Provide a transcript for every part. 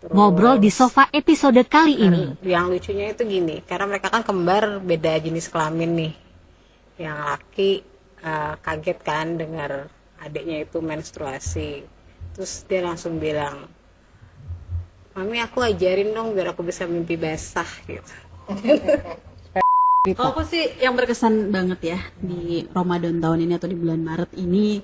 Ngobrol di Terus sofa episode kali ini. yang lucunya itu gini, karena mereka kan kembar beda jenis kelamin nih. Yang laki kaget kan dengar adiknya itu menstruasi. Terus dia langsung bilang, "Mami, aku ajarin dong biar aku bisa mimpi basah," gitu. Kalau aku sih yang berkesan banget ya di Ramadan tahun ini atau di bulan Maret ini,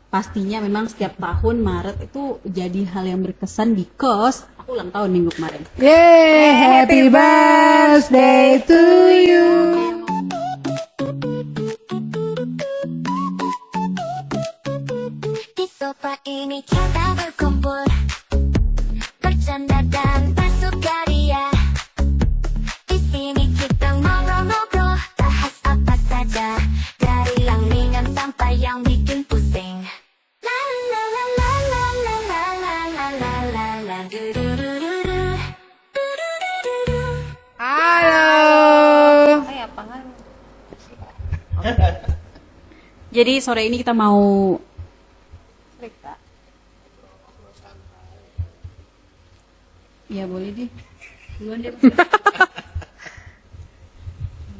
pastinya memang setiap tahun Maret itu jadi hal yang berkesan because aku ulang tahun minggu kemarin. Yeay, happy birthday to you. Di sofa ini kita berkumpul, bercanda dan bersukaria. Di sini kita ngobrol-ngobrol, bahas apa saja, dari yang ringan sampai yang bikin pusing. La la la la la la la la la la la la du du du du du. Du du du du du. Halo. Jadi sore ini kita mau ya boleh deh. Duluan deh.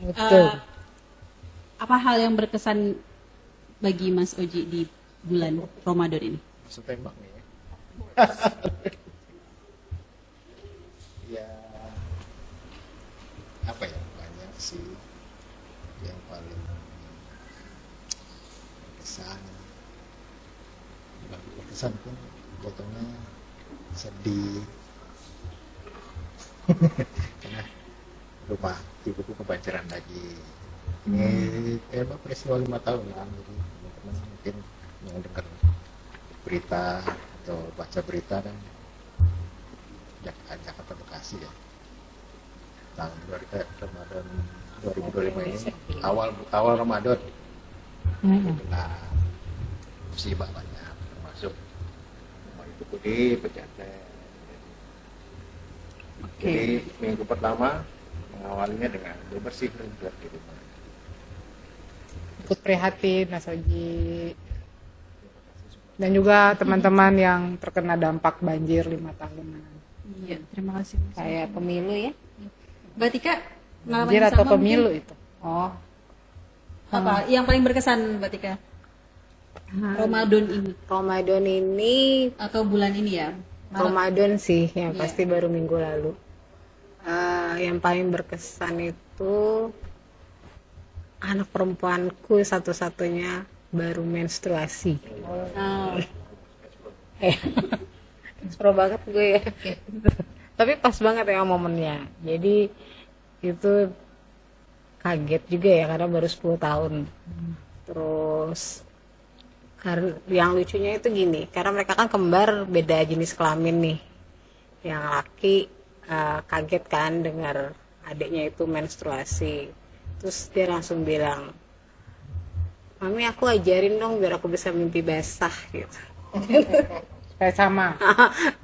Betul. Apa hal yang berkesan bagi Mas Oji di bulan Ramadan ini? Langsung tembak nih ya. Ya apa ya, banyak sih yang paling berkesan. Bagi berkesan pun jatuhnya sedih karena rumah ibuku kebanjiran lagi. Ini peristiwa 5 tahun ya, jadi teman-teman mungkin yang dengar berita atau baca berita kan Jakarta Bekasi ya, tahun Ramadan 2025 ini awal Ramadan. Nah, musibah banyak, termasuk rumah ibuku di Pejaten. Jadi minggu pertama mengawalinya dengan bersih rumput di rumah. Ikut prihatin Mas Oji. Dan juga teman-teman yang terkena dampak banjir 5 tahunan. Iya, terima kasih. Kayak pemilu ya. Mbak Tika, ngalamin Banjir atau sama pemilu mungkin? itu. Oh, Apa yang paling berkesan Mbak Tika? Ramadan ini Ramadan ini atau bulan ini ya? Maret. Ramadan sih yang Iya. pasti baru minggu lalu. Yang paling berkesan itu anak perempuanku satu-satunya baru menstruasi. Oh. Pro banget gue ya. Tapi pas banget ya momennya. Jadi itu kaget juga ya karena baru 10 tahun. Terus yang lucunya itu gini, karena mereka kan kembar beda jenis kelamin nih. Yang laki kaget kan dengar adiknya itu menstruasi. Terus dia langsung bilang, "Mami, aku ajarin dong biar aku bisa mimpi basah," gitu. kayak sama.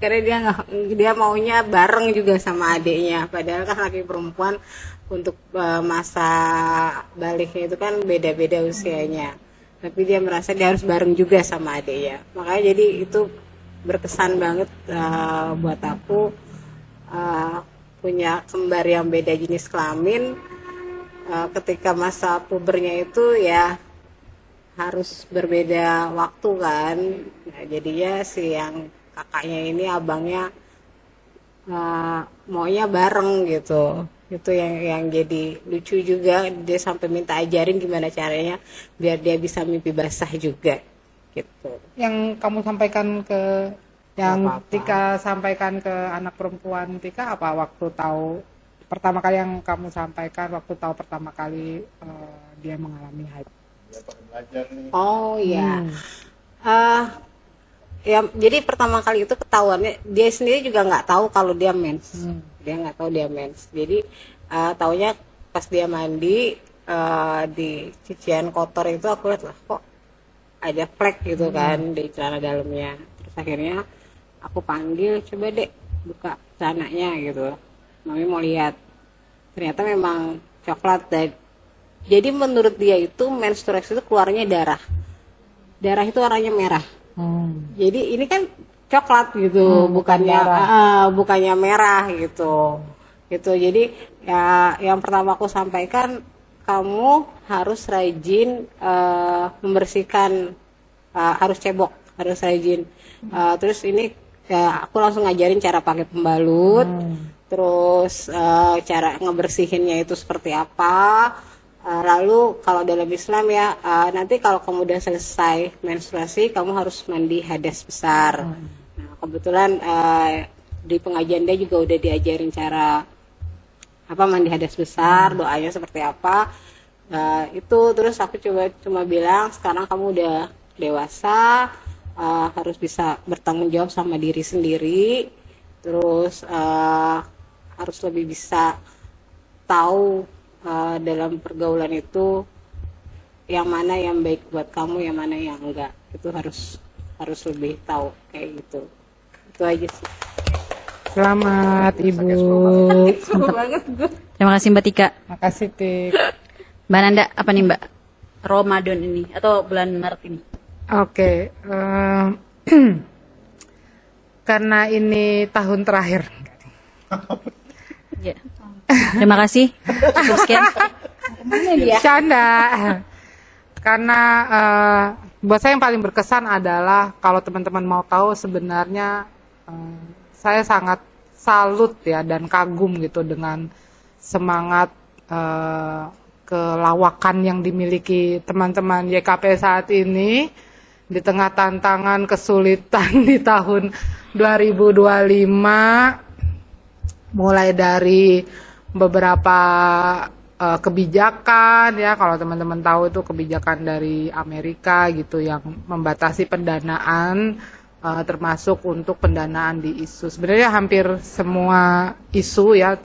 Karena dia maunya bareng juga sama adiknya, padahal kan laki perempuan untuk masa baliknya itu kan beda-beda usianya, tapi dia merasa dia harus bareng juga sama adiknya. Makanya jadi itu berkesan banget buat aku, punya kembar yang beda jenis kelamin. Ketika masa pubernya itu ya harus berbeda waktu kan. Nah, jadinya si yang kakaknya ini abangnya maunya bareng gitu. Itu yang jadi lucu juga, dia sampai minta ajarin gimana caranya biar dia bisa mimpi basah juga gitu. Yang kamu sampaikan ke yang Apa-apa. Tika sampaikan ke anak perempuan Tika apa waktu tahu pertama kali yang kamu sampaikan waktu tahu pertama kali dia mengalami haid? Dia baru belajar nih. Oh iya. Ya jadi pertama kali itu ketahuannya dia sendiri juga nggak tahu kalau dia mens. Dia nggak tahu dia mens. Jadi taunya pas dia mandi di cucian kotor itu aku lihat lah kok ada flek gitu kan di celana dalamnya. Terus akhirnya aku panggil, "Coba dek buka celananya," gitu. Mami mau lihat. Ternyata memang coklat. Dan jadi menurut dia itu menstruasi itu keluarnya darah. Darah itu warnanya merah. Jadi ini kan coklat gitu, bukannya merah gitu. Gitu. Jadi ya yang pertama aku sampaikan, kamu harus rajin membersihkan, harus cebok, harus rajin. Terus ini ya aku langsung ngajarin cara pakai pembalut, terus cara ngebersihinnya itu seperti apa. Lalu kalau dalam Islam ya, nanti kalau kamu udah selesai menstruasi, kamu harus mandi hadas besar. Nah, kebetulan di pengajian dia juga udah diajarin cara apa mandi hadas besar, doanya seperti apa. Itu terus aku cuma bilang, sekarang kamu udah dewasa, harus bisa bertanggung jawab sama diri sendiri, terus harus lebih bisa tahu dalam pergaulan itu yang mana yang baik buat kamu, yang mana yang enggak. Itu harus lebih tahu kayak gitu. Itu aja sih. Selamat Ibu. Seru banget gue. Terima kasih Mbak Tika. Makasih Tik. Mbak Nanda, apa nih Mbak? Ramadan ini atau bulan Maret ini? Oke, karena ini tahun terakhir. Ya. Terima kasih. Cukup sekian. Canda. Karena buat saya yang paling berkesan adalah kalau teman-teman mau tahu sebenarnya saya sangat salut ya dan kagum gitu dengan semangat kelawakan yang dimiliki teman-teman YKP saat ini di tengah tantangan kesulitan di tahun 2025, mulai dari beberapa kebijakan ya, kalau teman-teman tahu itu kebijakan dari Amerika gitu yang membatasi pendanaan, termasuk untuk pendanaan di isu. Sebenarnya hampir semua isu ya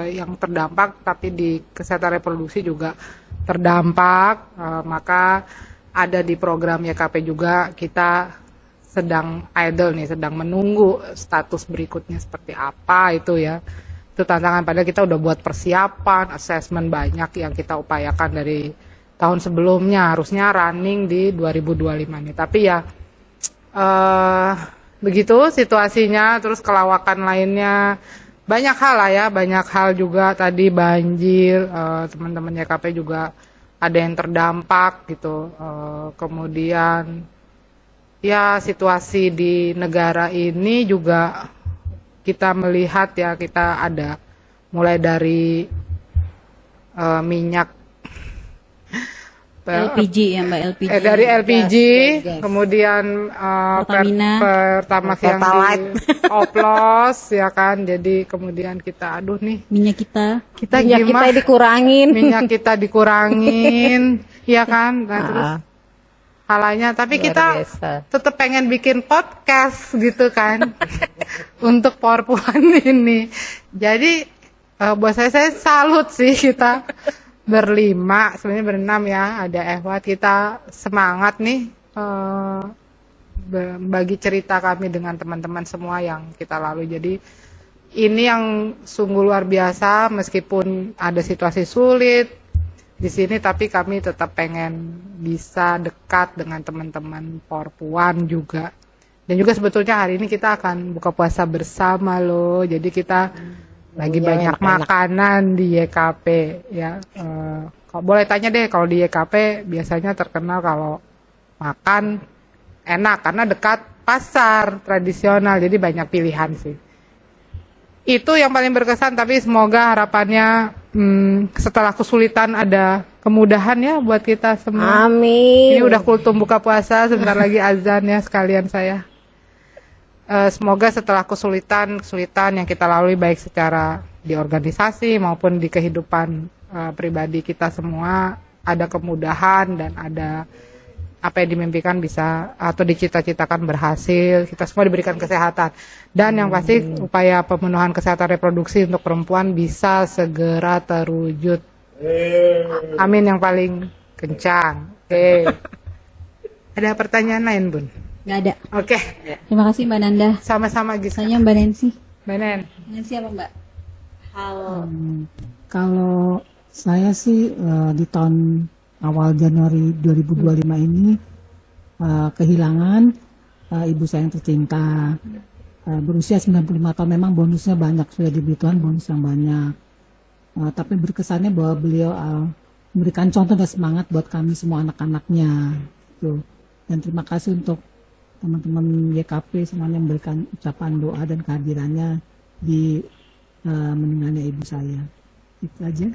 yang terdampak, tapi di kesehatan reproduksi juga terdampak. Maka ada di program YKP juga kita sedang idle nih, sedang menunggu status berikutnya seperti apa itu ya. Itu tantangan, padahal kita udah buat persiapan, assessment banyak yang kita upayakan dari tahun sebelumnya, harusnya running di 2025 nih. Tapi ya begitu situasinya, terus kelawakan lainnya banyak hal lah ya, banyak hal juga tadi banjir, teman-teman YKP juga ada yang terdampak gitu, kemudian ya situasi di negara ini juga kita melihat ya, kita ada mulai dari minyak LPG ya Mbak, LPG. Dari LPG, gas. kemudian Pertamina. Pertamax yang dioplos ya kan, jadi kemudian kita aduh nih Minyak kita. Minyak kita dikurangin. minyak kita dikurangin ya kan, nah, terus halanya, tapi kita tetap pengen bikin podcast gitu kan untuk perempuan ini. Jadi buat saya salut sih, kita berlima, sebenarnya berenam ya, ada Ehwat, kita semangat nih bagi cerita kami dengan teman-teman semua yang kita lalui. Jadi ini yang sungguh luar biasa, meskipun ada situasi sulit di sini, tapi kami tetap pengen bisa dekat dengan teman-teman perempuan juga. Dan juga sebetulnya hari ini kita akan buka puasa bersama loh. Jadi kita lagi banyak makanan di YKP ya. Kalau boleh tanya deh, kalau di YKP biasanya terkenal kalau makan enak karena dekat pasar tradisional, jadi banyak pilihan sih. Itu yang paling berkesan, tapi semoga harapannya setelah kesulitan ada kemudahan ya buat kita semua. Amin. Ini udah kultum buka puasa, sebentar lagi azan ya sekalian saya. Semoga setelah kesulitan yang kita lalui baik secara di organisasi maupun di kehidupan pribadi kita semua, ada kemudahan dan ada apa yang dimimpikan bisa atau dicita-citakan berhasil, kita semua diberikan kesehatan, dan yang pasti upaya pemenuhan kesehatan reproduksi untuk perempuan bisa segera terwujud. Amin yang paling kencang. Oke. Ada pertanyaan lain Bun? Nggak ada. Oke. Terima kasih Mbak Nanda. Sama-sama Gisnya. Tanya Mbak Nancy. Benen. Nancy apa Mbak? Kalau saya sih di tahun awal Januari 2025 ini kehilangan ibu saya yang tercinta. Berusia 95 tahun, memang bonusnya banyak, sudah diberi Tuhan bonus yang banyak. Tapi berkesannya bahwa beliau memberikan contoh dan semangat buat kami semua anak-anaknya. Gitu. Dan terima kasih untuk teman-teman YKP semuanya memberikan ucapan doa dan kehadirannya di meninggalnya ibu saya. Itu aja.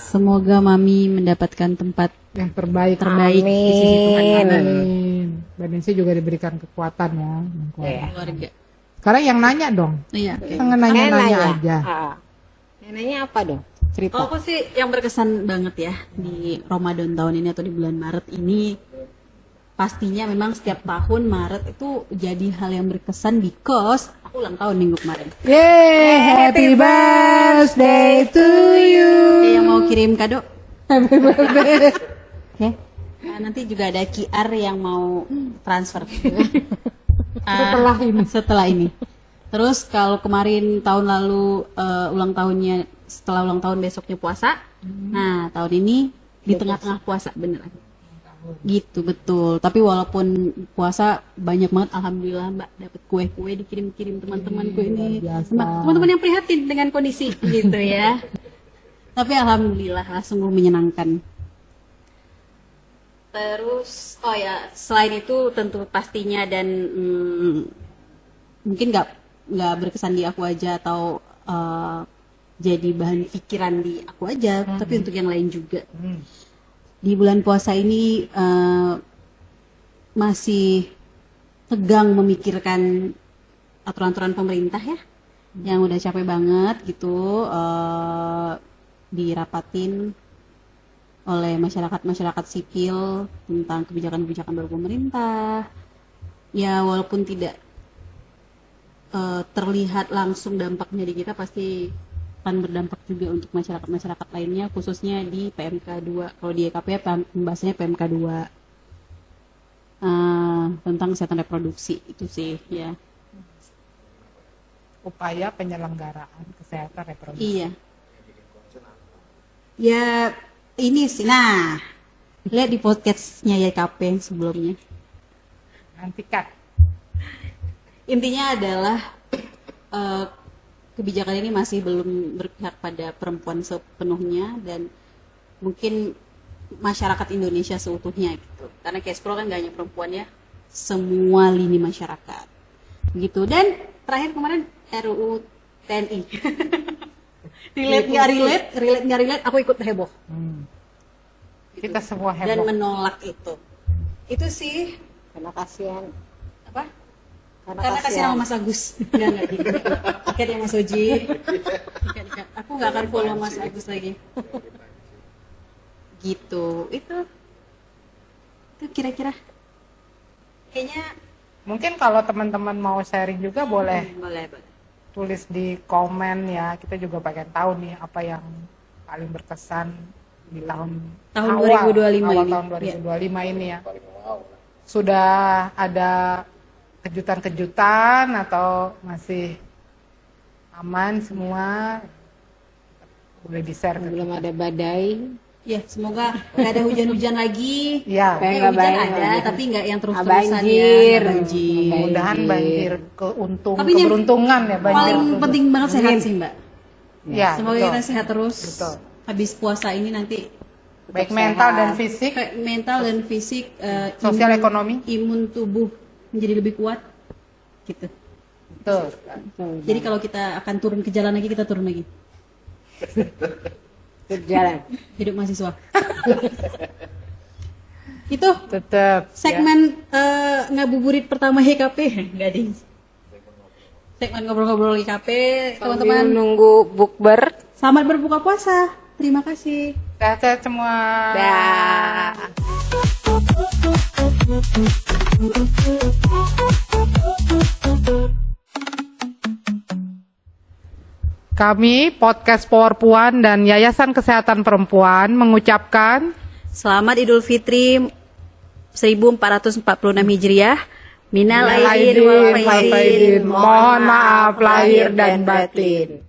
Semoga Mami mendapatkan tempat Yang terbaik. terbaik di sisi Tuhan. Amin. Mbak Nancy juga diberikan kekuatan ya. Dan kuatan. Keluarga. Sekarang yang nanya dong. Iya. Jangan nanya-nanya aja. Neneknya apa dong? Cerita. Kalau aku sih yang berkesan banget ya di Ramadan tahun ini atau di bulan Maret ini, pastinya memang setiap tahun Maret itu jadi hal yang berkesan because aku ulang tahun minggu kemarin. Yeay, happy birthday to you. Oke, yang mau kirim kado? Happy birthday. Oke. Nah, nanti juga ada QR yang mau transfer. Setelah ini. Terus kalau kemarin tahun lalu ulang tahunnya, setelah ulang tahun besoknya puasa. Nah, tahun ini di tengah-tengah puasa beneran. Gitu, betul. Tapi walaupun puasa banyak banget, alhamdulillah Mbak dapat kue-kue dikirim-kirim teman-temanku ini. Teman-teman yang prihatin dengan kondisi gitu ya. Tapi alhamdulillah sungguh menyenangkan. Terus, oh ya, selain itu tentu pastinya dan mungkin nggak berkesan di aku aja atau jadi bahan pikiran di aku aja, tapi untuk yang lain juga. Di bulan puasa ini masih tegang memikirkan aturan-aturan pemerintah ya, yang udah capek banget gitu dirapatin oleh masyarakat sipil tentang kebijakan-kebijakan baru pemerintah. Ya walaupun tidak terlihat langsung dampaknya di kita, pasti akan berdampak juga untuk masyarakat lainnya, khususnya di PMK 2. Kalau di EKP pembahasannya PMK 2 tentang kesehatan reproduksi itu sih ya. Upaya penyelenggaraan kesehatan reproduksi. Iya. Ya ini sih, nah lihat di podcastnya YKP yang sebelumnya. Nantikan. Intinya adalah kebijakan ini masih belum berpihak pada perempuan sepenuhnya dan mungkin masyarakat Indonesia seutuhnya gitu. Karena Kespro kan gak hanya perempuan ya, semua lini masyarakat gitu. Dan terakhir kemarin RUU TNI. relate nggak relate, aku ikut heboh. Kita semua Dan heboh. menolak itu. Itu sih Karena kasihan. apa? Karena Karena kasih nama Mas Agus. Enggak gitu. Ikat ya Mas Oji. Ikat. Aku nggak akan follow Mas Agus lagi. Gitu. Itu kira-kira. Kayaknya Mungkin kalau teman-teman mau sharing juga boleh boleh. tulis di komen ya. Kita juga pengen tahu nih apa yang paling berkesan di tahun awal 2025 ini. tahun 2025 ini ya. Sudah ada kejutan-kejutan atau masih aman semua? Boleh di-share ke Belum kita. ada badai. Ya, semoga nggak ada hujan-hujan lagi. Ya, Kayak nggak hujan banjir. ada, tapi nggak yang terus-terusan Banjir. ya. Banjir. mudah-mudahan banjir Tapi yang keberuntungan ya banjir. Paling penting banget sehat sih Mbak. Ya, Semoga betul. kita sehat terus. Betul. Habis puasa ini nanti Baik mental dan fisik, kayak mental dan fisik, sosial ekonomi. imun tubuh menjadi lebih kuat, gitu. Betul. Jadi kalau kita akan turun ke jalan lagi, kita turun lagi. Berjalan. Hidup mahasiswa. Itu Tetap. segmen ngabuburit pertama YKP. Enggak ding. Segmen ngobrol-ngobrol YKP, teman-teman. Nunggu bukber. Selamat berbuka puasa. Terima kasih. Sehat-sehat semua. Dah. Kami Podcast Power Puan dan Yayasan Kesehatan Perempuan mengucapkan Selamat Idul Fitri 1446 Hijriah. Minal aidin wal faizin. Mohon maaf lahir dan batin.